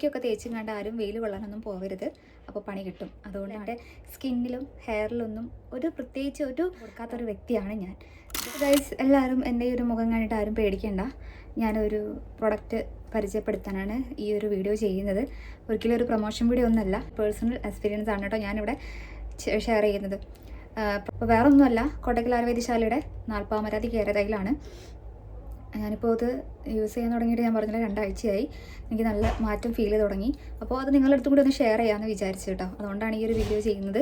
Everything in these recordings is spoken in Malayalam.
ഒക്കെ തേച്ചും കണ്ട് ആരും വെയിൽ കൊള്ളാനൊന്നും പോകരുത്. അപ്പോൾ പണി കിട്ടും. അതുകൊണ്ട് എൻ്റെ സ്കിന്നിലും ഹെയറിലൊന്നും പ്രത്യേകിച്ച് കൊടുക്കാത്തൊരു വ്യക്തിയാണ് ഞാൻ. ഗൈസ്, എല്ലാവരും എൻ്റെ ഈ ഒരു മുഖം കണ്ടിട്ട് ആരും പേടിക്കേണ്ട. ഞാനൊരു പ്രൊഡക്റ്റ് പരിചയപ്പെടുത്താനാണ് ഈ ഒരു വീഡിയോ ചെയ്യുന്നത്. ഒരിക്കലും ഒരു പ്രൊമോഷൻ വീഡിയോ ഒന്നുമല്ല, പേഴ്സണൽ എക്സ്പീരിയൻസ് ആണ് കേട്ടോ ഞാനിവിടെ ഷെയർ ചെയ്യുന്നത്. അപ്പോൾ വേറെ ഒന്നുമല്ല, കോട്ടക്കൽ ആയുർവേദശാലയുടെ നാൽപ്പാമരാതി കേരതയിലാണ്. ഞാനിപ്പോൾ ഇത് യൂസ് ചെയ്യാൻ തുടങ്ങിയിട്ട് ഞാൻ പറഞ്ഞില്ല 2 ആഴ്ചയായി. എനിക്ക് നല്ല മാറ്റം ഫീൽ ചെയ്ത് തുടങ്ങി. അപ്പോൾ അത് നിങ്ങളുടെ അടുത്തും കൂടി ഒന്ന് ഷെയർ ചെയ്യാമെന്ന് വിചാരിച്ചു കേട്ടോ. അതുകൊണ്ടാണ് ഈ ഒരു വീഡിയോ ചെയ്യുന്നത്.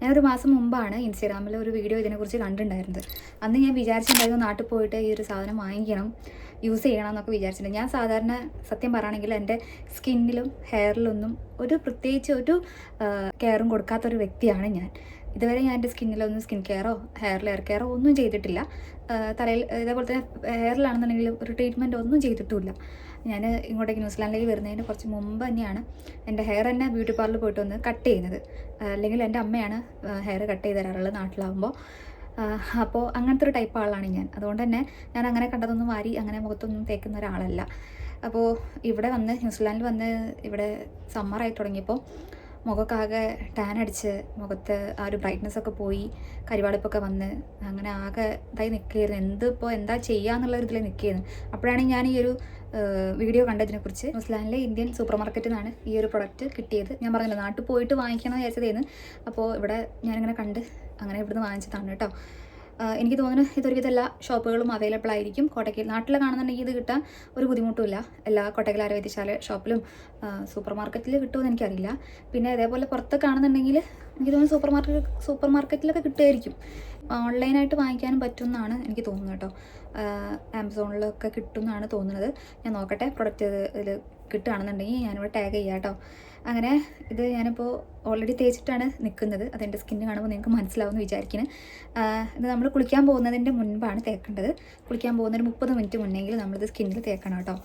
ഞാനൊരു മാസം മുമ്പാണ് ഇൻസ്റ്റാഗ്രാമിൽ ഒരു വീഡിയോ ഇതിനെക്കുറിച്ച് കണ്ടിട്ടുണ്ടായിരുന്നത്. അന്ന് ഞാൻ വിചാരിച്ചിട്ടുണ്ടായിരുന്നു നാട്ടിൽ പോയിട്ട് ഈ ഒരു സാധനം വാങ്ങിക്കണം, യൂസ് ചെയ്യണം എന്നൊക്കെ വിചാരിച്ചിട്ടുണ്ട്. ഞാൻ സാധാരണ സത്യം പറയുകയാണെങ്കിൽ എൻ്റെ സ്കിന്നിലും ഹെയറിലൊന്നും പ്രത്യേകിച്ച് കെയറും കൊടുക്കാത്തൊരു വ്യക്തിയാണ് ഞാൻ. ഇതുവരെ ഞാൻ എൻ്റെ സ്കിന്നിലൊന്നും സ്കിൻ കെയറോ ഹെയർ കെയറോ ഒന്നും ചെയ്തിട്ടില്ല. തലയിൽ ഇതേപോലെ തന്നെ ഹെയറിലാണെന്നുണ്ടെങ്കിലും ഒരു ട്രീറ്റ്മെൻറ്റ് ഒന്നും ചെയ്തിട്ടുമില്ല. ഞാൻ ഇങ്ങോട്ടേക്ക് ന്യൂസിലാൻഡിലേക്ക് വരുന്നതിന് കുറച്ച് മുമ്പ് തന്നെയാണ് എൻ്റെ ഹെയർ തന്നെ ബ്യൂട്ടി പാർലറിൽ പോയിട്ട് ഒന്ന് കട്ട് ചെയ്യുന്നത്. അല്ലെങ്കിൽ എൻ്റെ അമ്മയാണ് ഹെയർ കട്ട് ചെയ്ത് തരാറുള്ളത് നാട്ടിലാവുമ്പോൾ. അപ്പോൾ അങ്ങനത്തെ ഒരു ടൈപ്പ് ആളാണ് ഞാൻ. അതുകൊണ്ട് തന്നെ ഞാൻ അങ്ങനെ കണ്ടതൊന്നും വാരി അങ്ങനെ മുഖത്തൊന്നും തേക്കുന്ന ഒരാളല്ല. അപ്പോൾ ഇവിടെ വന്ന് ന്യൂസിലാൻഡിൽ വന്ന് ഇവിടെ സമ്മറായി തുടങ്ങിയപ്പോൾ മുഖമൊക്കെ ആകെ ടാൻ അടിച്ച് മുഖത്ത് ആ ഒരു ബ്രൈറ്റ്നസ് ഒക്കെ പോയി, കരിവാളിപ്പൊക്കെ വന്ന് അങ്ങനെ ആകെ ഇതായി നിൽക്കുകയായിരുന്നു. എന്താ ചെയ്യുക ഇതിൽ നിൽക്കുകയായിരുന്നു. അപ്പോഴാണ് ഞാൻ ഈ ഒരു വീഡിയോ കണ്ടതിനെക്കുറിച്ച്. ന്യൂസിലാൻഡിലെ ഇന്ത്യൻ സൂപ്പർ മാർക്കറ്റിൽ നിന്നാണ് ഈ ഒരു പ്രൊഡക്റ്റ് കിട്ടിയത്. ഞാൻ പറഞ്ഞില്ല നാട്ടിൽ പോയിട്ട് വാങ്ങിക്കണം എന്ന് വിചാരിച്ചതായിരുന്നു. അപ്പോൾ ഇവിടെ ഞാനിങ്ങനെ കണ്ട് അങ്ങനെ ഇവിടുന്ന് വാങ്ങിച്ചതാണ് കേട്ടോ. എനിക്ക് തോന്നുന്നു ഇതൊരുവിധ എല്ലാ ഷോപ്പുകളും അവൈലബിൾ ആയിരിക്കും. കോട്ടക്കൽ നാട്ടിൽ കാണുന്നുണ്ടെങ്കിൽ ഇത് കിട്ടാൻ ഒരു ബുദ്ധിമുട്ടുമില്ല. എല്ലാ കോട്ടക്കൽ ആയുർവേദശാല ഷോപ്പിലും സൂപ്പർ മാർക്കറ്റിൽ കിട്ടുമെന്ന് എനിക്കറിയില്ല. പിന്നെ അതേപോലെ പുറത്ത് കാണുന്നുണ്ടെങ്കിൽ എനിക്ക് തോന്നുന്നു സൂപ്പർ മാർക്കറ്റിലൊക്കെ കിട്ടുമായിരിക്കും. ഓൺലൈനായിട്ട് വാങ്ങിക്കാനും പറ്റുമെന്നാണ് എനിക്ക് തോന്നുന്നത് കേട്ടോ. ആമസോണിലൊക്കെ കിട്ടുമെന്നാണ് തോന്നുന്നത്. ഞാൻ നോക്കട്ടെ, പ്രൊഡക്റ്റ് ഇതിൽ കിട്ടുകയാണെന്നുണ്ടെങ്കിൽ ഞാനിവിടെ ടാഗ് ചെയ്യാം കേട്ടോ. അങ്ങനെ ഇത് ഞാനിപ്പോൾ ഓൾറെഡി തേച്ചിട്ടാണ് നിൽക്കുന്നത്. അതെൻ്റെ സ്കിന്ന് കാണുമ്പോൾ നിങ്ങൾക്ക് മനസ്സിലാവുമെന്ന് വിചാരിക്കുന്നു. ഇത് നമ്മൾ കുളിക്കാൻ പോകുന്നതിൻ്റെ മുൻപാണ് തേക്കേണ്ടത്. കുളിക്കാൻ പോകുന്നൊരു 30 മിനിറ്റ് മുന്നെങ്കിൽ നമ്മളിത് സ്കിന്നിൽ തേക്കണം കേട്ടോ.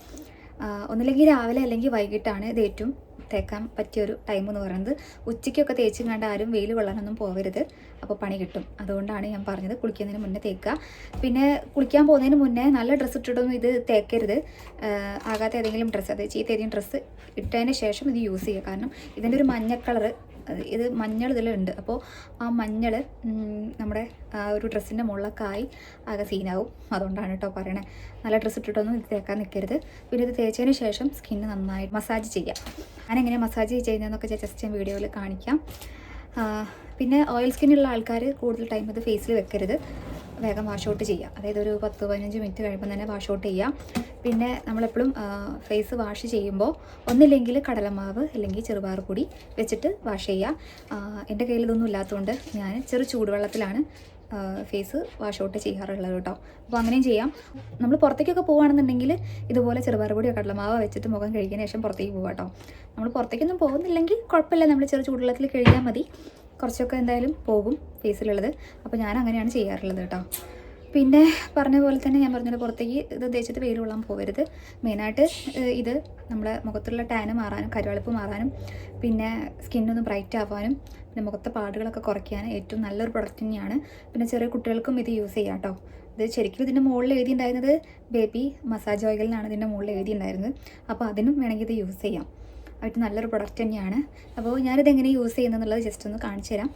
ഒന്നില്ലെങ്കിൽ രാവിലെ അല്ലെങ്കിൽ വൈകിട്ടാണ് ഇത് ഏറ്റവും തേക്കാൻ പറ്റിയൊരു ടൈം എന്ന് പറയുന്നത്. ഉച്ചയ്ക്കൊക്കെ തേച്ചും കണ്ട് ആരും വെയിൽ കൊള്ളാനൊന്നും പോകരുത്. അപ്പോൾ പണി കിട്ടും. അതുകൊണ്ടാണ് ഞാൻ പറഞ്ഞത് കുളിക്കുന്നതിന് മുന്നേ തേക്കുക. പിന്നെ കുളിക്കാൻ പോകുന്നതിന് മുന്നേ നല്ല ഡ്രസ്സ് ഇട്ടിട്ടൊന്നും ഇത് തേക്കരുത്. ആകാത്ത ഏതെങ്കിലും ഡ്രസ്സ്, അത് ചീത്ത ഏതെങ്കിലും ഡ്രസ്സ് ഇട്ടതിന് ശേഷം ഇത് യൂസ് ചെയ്യുക. കാരണം ഇതിൻ്റെ ഒരു മഞ്ഞ കളറ്, ഇത് മഞ്ഞൾ ഇതിലുണ്ട്. അപ്പോൾ ആ മഞ്ഞൾ നമ്മുടെ ഒരു ഡ്രസ്സിൻ്റെ മുകളിലൊക്കെ ആയി ആകെ സീനാവും. അതുകൊണ്ടാണ് കേട്ടോ പറയണേ. നല്ല ഡ്രസ്സ് ഇട്ടിട്ടൊന്നും ഇത് തേക്കാൻ നിൽക്കരുത്. പിന്നെ ഇത് തേച്ചതിന് ശേഷം സ്കിന്ന് നന്നായി മസാജ് ചെയ്യാം. ഞാനെങ്ങനെയാണ് മസാജ് ചെയ്യുന്നതെന്നൊക്കെ ജസ്റ്റ് ഞാൻ വീഡിയോയിൽ കാണിക്കാം. പിന്നെ ഓയിൽ സ്കിന്നുള്ള ആൾക്കാർ കൂടുതൽ ടൈം ഇത് ഫേസിൽ വെക്കരുത്. വേഗം വാഷ് ഔട്ട് ചെയ്യുക. അതായത് ഒരു 10-15 മിനിറ്റ് കഴിയുമ്പോൾ തന്നെ വാഷ് ഔട്ട് ചെയ്യുക. പിന്നെ നമ്മളെപ്പോഴും ഫേസ് വാഷ് ചെയ്യുമ്പോൾ ഒന്നില്ലെങ്കിൽ കടലമാവ് അല്ലെങ്കിൽ ചെറുപയർ പൊടി വെച്ചിട്ട് വാഷ് ചെയ്യുക. എൻ്റെ കയ്യിൽ ഇതൊന്നും ഇല്ലാത്തതുകൊണ്ട് ഞാൻ ചൂടുവെള്ളത്തിലാണ് ഫേസ് വാഷ് ഔട്ട് ചെയ്യാറുള്ളത് കേട്ടോ. അപ്പോൾ അങ്ങനെയും ചെയ്യാം. നമ്മൾ പുറത്തേക്കൊക്കെ പോവുകയാണെന്നുണ്ടെങ്കിൽ ഇതുപോലെ ചെറുപയർ പൊടിയോ കടലമാവോ വെച്ചിട്ട് മുഖം കഴുകിയതിന് ശേഷം പുറത്തേക്ക് പോകാം കേട്ടോ. നമ്മൾ പുറത്തേക്കൊന്നും പോകുന്നില്ലെങ്കിൽ കുഴപ്പമില്ല, നമ്മൾ ചൂടുവെള്ളത്തിൽ കഴുകിയാൽ മതി. കുറച്ചൊക്കെ എന്തായാലും പോകും ഫേസിലുള്ളത്. അപ്പോൾ ഞാൻ അങ്ങനെയാണ് ചെയ്യാറുള്ളത് കേട്ടോ. പിന്നെ പറഞ്ഞ പോലെ തന്നെ ഞാൻ പറഞ്ഞത് പുറത്തേക്ക് ഇത് തേച്ചിട്ട് വെയിൽ കൊള്ളാൻ പോകരുത്. മെയിനായിട്ട് ഇത് നമ്മുടെ മുഖത്തുള്ള ടാന് മാറാനും കരിവാളിപ്പ് മാറാനും പിന്നെ സ്കിന്നൊന്ന് ബ്രൈറ്റ് ആവാനും പിന്നെ മുഖത്തെ പാടുകളൊക്കെ കുറയ്ക്കാനും ഏറ്റവും നല്ലൊരു പ്രൊഡക്റ്റ് തന്നെയാണ്. പിന്നെ ചെറിയ കുട്ടികൾക്കും ഇത് യൂസ് ചെയ്യാം കേട്ടോ. ഇത് ശരിക്കും ഇതിൻ്റെ മുകളിൽ എഴുതിയിട്ടുണ്ടായിരുന്നത് ബേബി മസാജ് ഓയിൽ എന്നാണ് ഇതിൻ്റെ മുകളിൽ എഴുതിയിട്ടുണ്ടായിരുന്നത്. അപ്പോൾ അതിനും വേണമെങ്കിൽ ഇത് യൂസ് ചെയ്യാം. ആയിട്ട് നല്ലൊരു പ്രൊഡക്റ്റ് തന്നെയാണ്. അപ്പോൾ ഞാനിത് എങ്ങനെ യൂസ് ചെയ്യുന്നത് ജസ്റ്റ് ഒന്ന് കാണിച്ചു തരാം.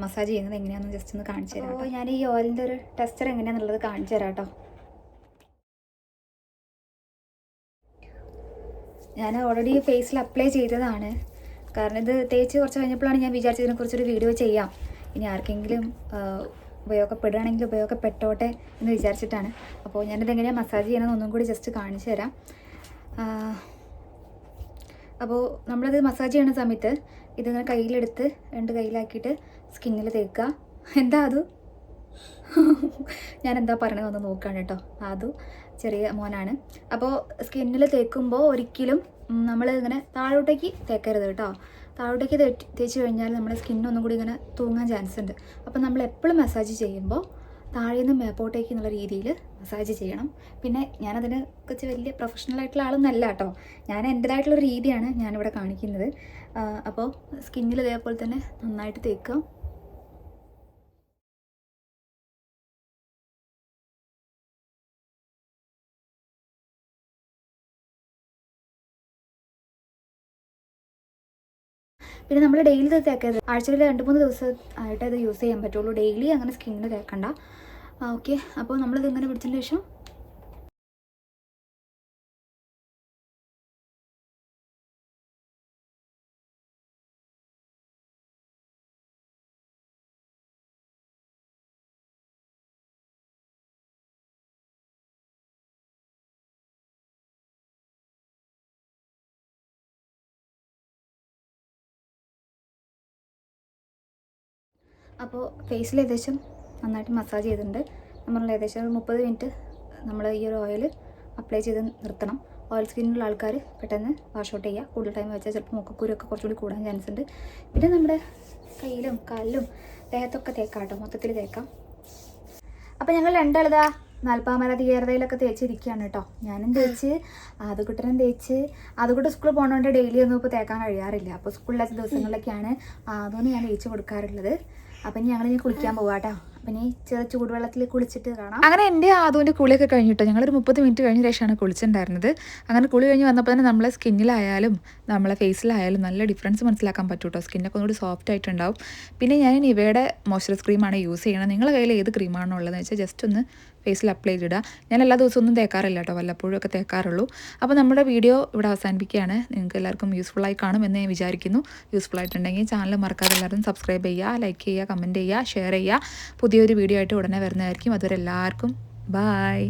മസാജ് ചെയ്യുന്നത് എങ്ങനെയാണെന്ന് ജസ്റ്റ് ഒന്ന് കാണിച്ചു തരാം. അപ്പോൾ ഞാൻ ഈ ഓയിലിൻ്റെ ഒരു ടെക്സ്ചർ എങ്ങനെയാണെന്നുള്ളത് കാണിച്ചു തരാം കേട്ടോ. ഞാൻ ഓൾറെഡി ഫേസിൽ അപ്ലൈ ചെയ്തതാണ്. കാരണം ഇത് തേച്ച് കുറച്ച് കഴിഞ്ഞപ്പോഴാണ് ഞാൻ വിചാരിച്ചതിനെക്കുറിച്ചൊരു വീഡിയോ ചെയ്യാം. ഇനി ആർക്കെങ്കിലും ഉപയോഗപ്പെടുകയാണെങ്കിൽ ഉപയോഗപ്പെട്ടോട്ടെ എന്ന് വിചാരിച്ചിട്ടാണ്. അപ്പോൾ ഞാനിത് എങ്ങനെയാണ് മസാജ് ചെയ്യണമെന്ന് ഒന്നും കൂടി ജസ്റ്റ് കാണിച്ചു തരാം. അപ്പോൾ നമ്മളത് മസാജ് ചെയ്യുന്ന സമയത്ത് ഇതിങ്ങനെ കയ്യിലെടുത്ത് 2 കയ്യിലാക്കിയിട്ട് സ്കിന്നിൽ തേക്കുക. എന്താ അത് ഞാൻ എന്താ പറയണതെന്ന് നോക്കുകയാണ് കേട്ടോ. അതും ചെറിയ മോനാണ്. അപ്പോൾ സ്കിന്നിൽ തേക്കുമ്പോൾ ഒരിക്കലും നമ്മൾ ഇങ്ങനെ താഴോട്ടേക്ക് തേക്കരുത് കേട്ടോ. താഴോട്ടേക്ക് തേച്ച് കഴിഞ്ഞാൽ നമ്മുടെ സ്കിന്നൊന്നും കൂടി ഇങ്ങനെ തൂങ്ങാൻ ചാൻസ് ഉണ്ട്. അപ്പോൾ നമ്മൾ എപ്പോഴും മസാജ് ചെയ്യുമ്പോൾ താഴെ നിന്ന് മേപ്പോട്ടേക്ക് എന്നുള്ള രീതിയിൽ മസാജ് ചെയ്യണം. പിന്നെ ഞാനതിനെ കുറിച്ച് വലിയ പ്രൊഫഷണൽ ആയിട്ടുള്ള ആളൊന്നല്ല കേട്ടോ. ഞാൻ എൻ്റേതായിട്ടുള്ളൊരു രീതിയാണ് ഞാനിവിടെ കാണിക്കുന്നത്. അപ്പോൾ സ്കിന്നിൽ ഇതേപോലെ തന്നെ നന്നായിട്ട് തേക്കുക. പിന്നെ നമ്മൾ ഡെയിലി ഇത് തേക്കരുത്, ആഴ്ചയിൽ 2-3 ദിവസം ആയിട്ട് ഇത് യൂസ് ചെയ്യാൻ പറ്റുള്ളൂ. ഡെയിലി അങ്ങനെ സ്കിന്നിന് തേക്കണ്ട. ഓക്കെ, അപ്പോൾ നമ്മളിത് ഇങ്ങനെ പിടിച്ചതിന് ശേഷം അപ്പോൾ ഫേസിൽ ഏകദേശം നന്നായിട്ട് മസാജ് ചെയ്തിട്ടുണ്ട്. നമ്മൾ ഏകദേശം ഒരു 30 മിനിറ്റ് നമ്മൾ ഈ ഒരു ഓയിൽ അപ്ലൈ ചെയ്ത് നിർത്തണം. ഓയിൽ സ്കിന്നുള്ള ആൾക്കാർ പെട്ടെന്ന് വാഷ് ഔട്ട് ചെയ്യുക. കൂടുതൽ ടൈം വെച്ചാൽ ചിലപ്പോൾ മുഖക്കുരുവൊക്കെ കുറച്ചുകൂടി കൂടാൻ ചാൻസ് ഉണ്ട്. പിന്നെ നമ്മുടെ കയ്യിലും കാലിലും ദേഹത്തൊക്കെ തേക്കാം കേട്ടോ, മൊത്തത്തിൽ തേക്കാം. അപ്പോൾ ഞങ്ങൾ രണ്ടാളിതാ നാൽപ്പാമര തീയറതയിലൊക്കെ തേച്ചിരിക്കുകയാണ് കേട്ടോ. ഞാനും തേച്ച്, ആദ്യക്കുട്ടനും തേച്ച്. ആദ്യക്കുട്ടൻ സ്കൂളിൽ പോകുന്നതുകൊണ്ട് ഡെയിലി ഒന്നും ഇപ്പോൾ തേക്കാൻ കഴിയാറില്ല. അപ്പോൾ സ്കൂളിലെ ദിവസങ്ങളിലൊക്കെയാണ് അതൊന്നും ഞാൻ തേച്ച് കൊടുക്കാറുള്ളത്. അപ്പം ഞങ്ങളിനി കുളിക്കാൻ പോകാം കേട്ടോ. അപ്പം ഇനി ചൂടുവെള്ളത്തിൽ കുളിച്ചിട്ട് കാണാം. അങ്ങനെ എൻ്റെ ആദ്യൻ്റെ കുളിയൊക്കെ കഴിഞ്ഞിട്ടോ, ഞങ്ങളൊരു 30 മിനിറ്റ് കഴിഞ്ഞ ശേഷമാണ് കുളിച്ചിട്ടുണ്ടായിരുന്നത്. അങ്ങനെ കുളി കഴിഞ്ഞ് വന്നപ്പോൾ തന്നെ നമ്മളെ സ്കിന്നിലായാലും നമ്മളെ ഫേസിലായാലും നല്ല ഡിഫറൻസ് മനസ്സിലാക്കാൻ പറ്റും കേട്ടോ. സ്കിന്നൊക്കെ ഒന്നുകൂടി സോഫ്റ്റ് ആയിട്ടുണ്ടാവും. പിന്നെ ഞാൻ നിവയുടെ മോയ്സ്ചറൈസ് ക്രീമാണ് യൂസ് ചെയ്യണത്. നിങ്ങളുടെ കയ്യിൽ ഏത് ക്രീമാണോ ഉള്ളതെന്ന് വെച്ചാൽ ജസ്റ്റ് ഒന്ന് ഫേസിൽ അപ്ലൈ ചെയ്തിടുക. ഞാൻ എല്ലാ ദിവസവും ഒന്നും തേക്കാറില്ല കേട്ടോ, വല്ലപ്പോഴും ഒക്കെ തേക്കാറുള്ളൂ. അപ്പോൾ നമ്മുടെ വീഡിയോ ഇവിടെ അവസാനിപ്പിക്കുകയാണ്. നിങ്ങൾക്ക് എല്ലാവർക്കും യൂസ്ഫുള്ളായി കാണും എന്ന് ഞാൻ വിചാരിക്കുന്നു. യൂസ്ഫുൾ ആയിട്ടുണ്ടെങ്കിൽ ചാനൽ മറക്കാതെ എല്ലാവരും സബ്സ്ക്രൈബ് ചെയ്യുക, ലൈക്ക് ചെയ്യുക, കമൻറ്റ് ചെയ്യുക, ഷെയർ ചെയ്യുക. പുതിയൊരു വീഡിയോ ആയിട്ട് ഉടനെ വരുന്നതായിരിക്കും. അതുവരെ എല്ലാവർക്കും ബൈ.